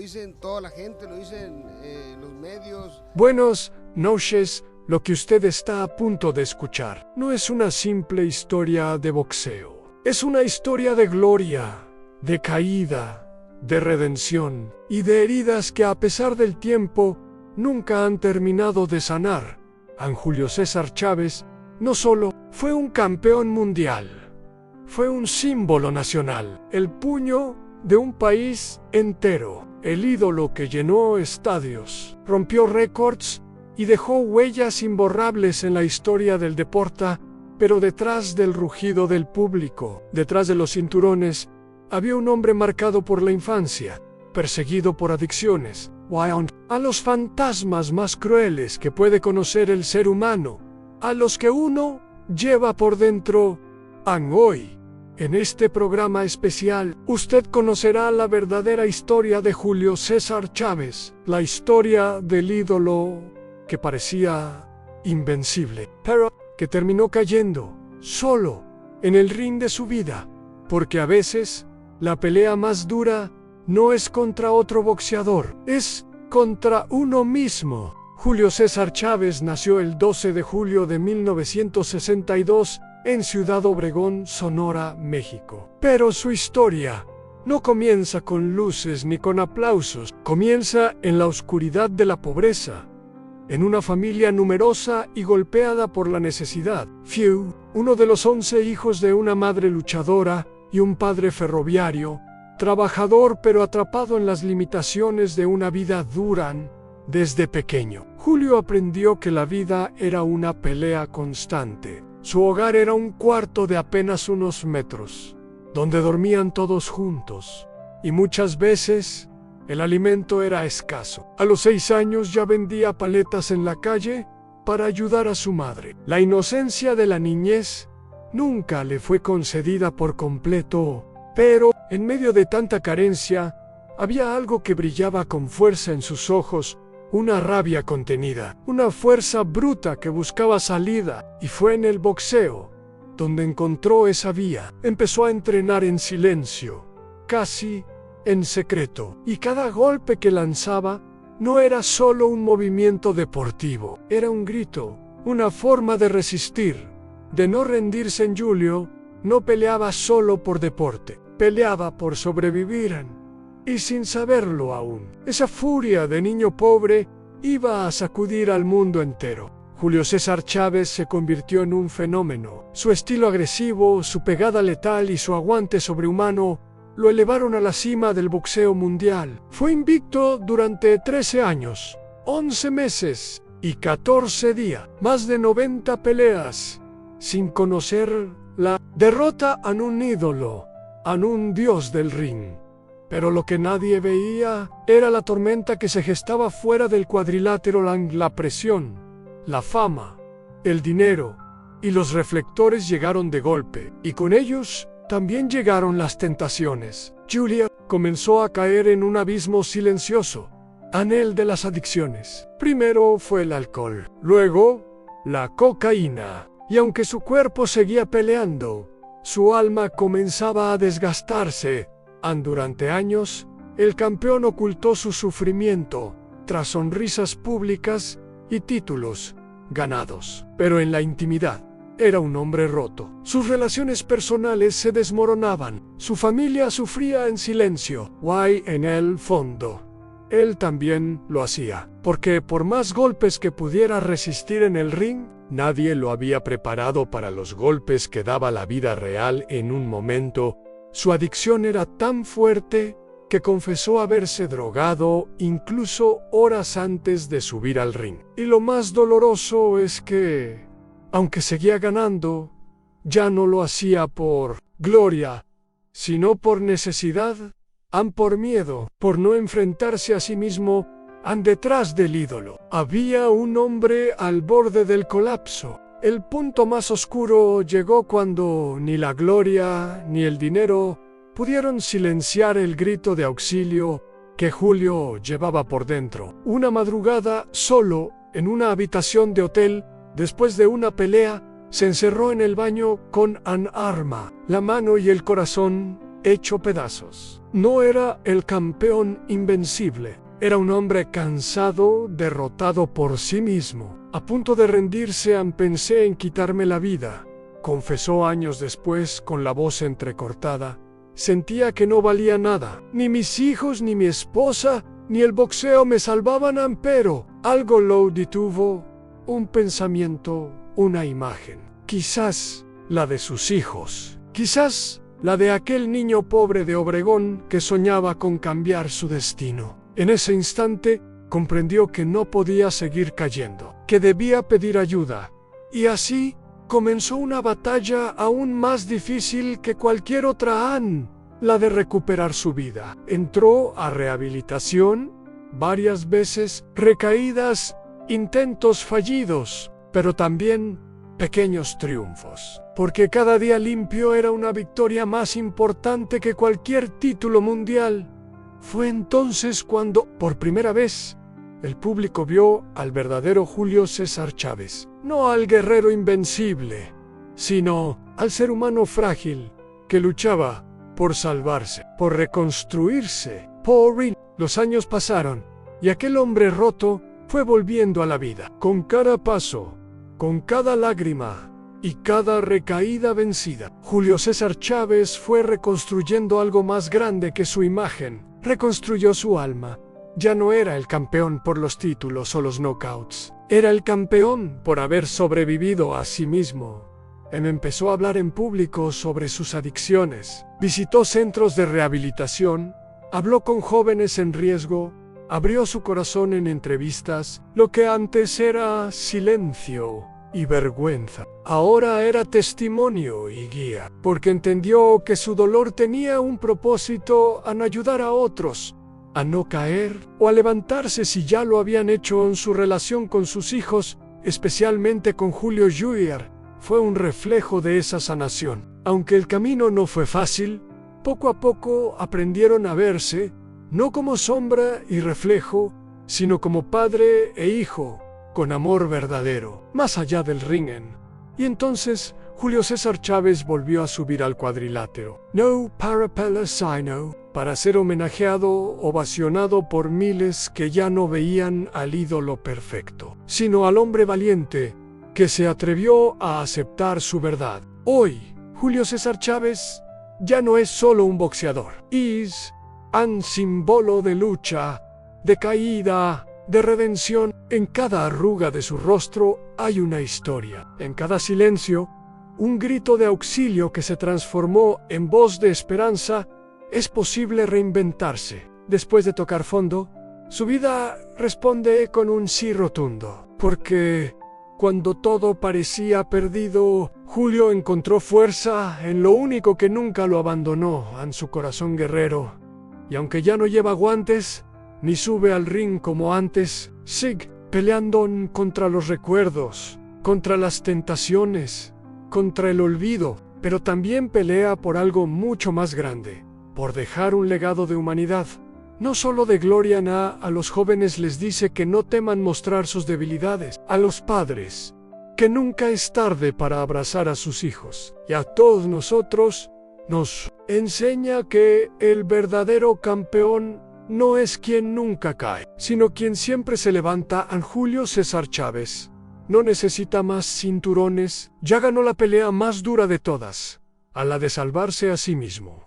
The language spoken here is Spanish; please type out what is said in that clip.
dicen toda la gente, lo dicen los medios. Buenas noches. Lo que usted está a punto de escuchar no es una simple historia de boxeo. Es una historia de gloria, de caída, de redención y de heridas que a pesar del tiempo nunca han terminado de sanar. Julio César Chávez no solo fue un campeón mundial, fue un símbolo nacional, el puño de un país entero, el ídolo que llenó estadios, rompió récords y dejó huellas imborrables en la historia del deporte, pero detrás del rugido del público, detrás de los cinturones, había un hombre marcado por la infancia, perseguido por adicciones, a los fantasmas más crueles que puede conocer el ser humano, a los que uno lleva por dentro. Hoy, en este programa especial, usted conocerá la verdadera historia de Julio César Chávez, la historia del ídolo que parecía invencible, pero que terminó cayendo solo en el ring de su vida, porque a veces la pelea más dura no es contra otro boxeador, es contra uno mismo. Julio César Chávez nació el 12 de julio de 1962 en Ciudad Obregón, Sonora, México. Pero su historia no comienza con luces ni con aplausos, comienza en la oscuridad de la pobreza, en una familia numerosa y golpeada por la necesidad. Uno de los 11 hijos de una madre luchadora y un padre ferroviario, trabajador pero atrapado en las limitaciones de una vida dura. Desde pequeño, Julio aprendió que la vida era una pelea constante. Su hogar era un cuarto de apenas unos metros, donde dormían todos juntos, y muchas veces el alimento era escaso. A los 6 años ya vendía paletas en la calle para ayudar a su madre. La inocencia de la niñez nunca le fue concedida por completo, pero en medio de tanta carencia, había algo que brillaba con fuerza en sus ojos, una rabia contenida, una fuerza bruta que buscaba salida, y fue en el boxeo donde encontró esa vía. Empezó a entrenar en silencio, casi en secreto, y cada golpe que lanzaba no era solo un movimiento deportivo, era un grito, una forma de resistir, de no rendirse. En Julio no peleaba solo por deporte, peleaba por sobrevivir, y sin saberlo aún, esa furia de niño pobre iba a sacudir al mundo entero. Julio César Chávez se convirtió en un fenómeno. Su estilo agresivo, su pegada letal y su aguante sobrehumano lo elevaron a la cima del boxeo mundial. Fue invicto durante 13 años, 11 meses y 14 días, más de 90 peleas, sin conocer la derrota a un ídolo, a un dios del ring. Pero lo que nadie veía era la tormenta que se gestaba fuera del cuadrilátero, la presión, la fama, el dinero y los reflectores llegaron de golpe, y con ellos también llegaron las tentaciones. Julia comenzó a caer en un abismo silencioso, el de las adicciones. Primero fue el alcohol, luego la cocaína, y aunque su cuerpo seguía peleando, su alma comenzaba a desgastarse. Durante años, el campeón ocultó su sufrimiento tras sonrisas públicas y títulos ganados. Pero en la intimidad, era un hombre roto. Sus relaciones personales se desmoronaban. Su familia sufría en silencio. En el fondo, él también lo hacía. Porque por más golpes que pudiera resistir en el ring, nadie lo había preparado para los golpes que daba la vida real en un momento. Su adicción era tan fuerte que confesó haberse drogado incluso horas antes de subir al ring. Y lo más doloroso es que, aunque seguía ganando, ya no lo hacía por gloria, sino por necesidad, por miedo, por no enfrentarse a sí mismo. Detrás del ídolo había un hombre al borde del colapso. El punto más oscuro llegó cuando ni la gloria ni el dinero pudieron silenciar el grito de auxilio que Julio llevaba por dentro. Una madrugada, solo en una habitación de hotel, después de una pelea, se encerró en el baño con un arma, la mano y el corazón hecho pedazos. No era el campeón invencible. Era un hombre cansado, derrotado por sí mismo. A punto de rendirse, pensé en quitarme la vida, confesó años después con la voz entrecortada. Sentía que no valía nada. Ni mis hijos, ni mi esposa, ni el boxeo me salvaban, pero algo lo detuvo. Un pensamiento, una imagen. Quizás la de sus hijos. Quizás la de aquel niño pobre de Obregón que soñaba con cambiar su destino. En ese instante comprendió que no podía seguir cayendo, que debía pedir ayuda. Y así comenzó una batalla aún más difícil que cualquier otra, la de recuperar su vida. Entró a rehabilitación varias veces, recaídas, intentos fallidos, pero también pequeños triunfos, porque cada día limpio era una victoria más importante que cualquier título mundial. Fue entonces cuando, por primera vez, el público vio al verdadero Julio César Chávez, no al guerrero invencible, sino al ser humano frágil que luchaba por salvarse, por reconstruirse, Los años pasaron y aquel hombre roto fue volviendo a la vida. Con cada paso, con cada lágrima y cada recaída vencida, Julio César Chávez fue reconstruyendo algo más grande que su imagen. Reconstruyó su alma. Ya no era el campeón por los títulos o los knockouts. Era el campeón por haber sobrevivido a sí mismo. Empezó a hablar en público sobre sus adicciones. Visitó centros de rehabilitación. Habló con jóvenes en riesgo. Abrió su corazón en entrevistas. Lo que antes era silencio y vergüenza, ahora era testimonio y guía, porque entendió que su dolor tenía un propósito: en ayudar a otros a no caer o a levantarse si ya lo habían hecho. En su relación con sus hijos, especialmente con Julio Jr., fue un reflejo de esa sanación. Aunque el camino no fue fácil, poco a poco aprendieron a verse, no como sombra y reflejo, sino como padre e hijo, con amor verdadero, más allá del ring. Y entonces Julio César Chávez volvió a subir al cuadrilátero. No para Palestino, para ser homenajeado, ovacionado por miles que ya no veían al ídolo perfecto, sino al hombre valiente que se atrevió a aceptar su verdad. Hoy, Julio César Chávez ya no es solo un boxeador. Es un símbolo de lucha, de caída, de redención. En cada arruga de su rostro hay una historia. En cada silencio, un grito de auxilio que se transformó en voz de esperanza. Es posible reinventarse. Después de tocar fondo, su vida responde con un sí rotundo. Porque cuando todo parecía perdido, Julio encontró fuerza en lo único que nunca lo abandonó, en su corazón guerrero. Y aunque ya no lleva guantes, ni sube al ring como antes, sigue peleando contra los recuerdos, contra las tentaciones, contra el olvido, pero también pelea por algo mucho más grande, por dejar un legado de humanidad. No solo de gloria. A los jóvenes les dice que no teman mostrar sus debilidades, a los padres que nunca es tarde para abrazar a sus hijos, y a todos nosotros nos enseña que el verdadero campeón no es quien nunca cae, sino quien siempre se levanta. Julio César Chávez no necesita más cinturones, ya ganó la pelea más dura de todas, a la de salvarse a sí mismo.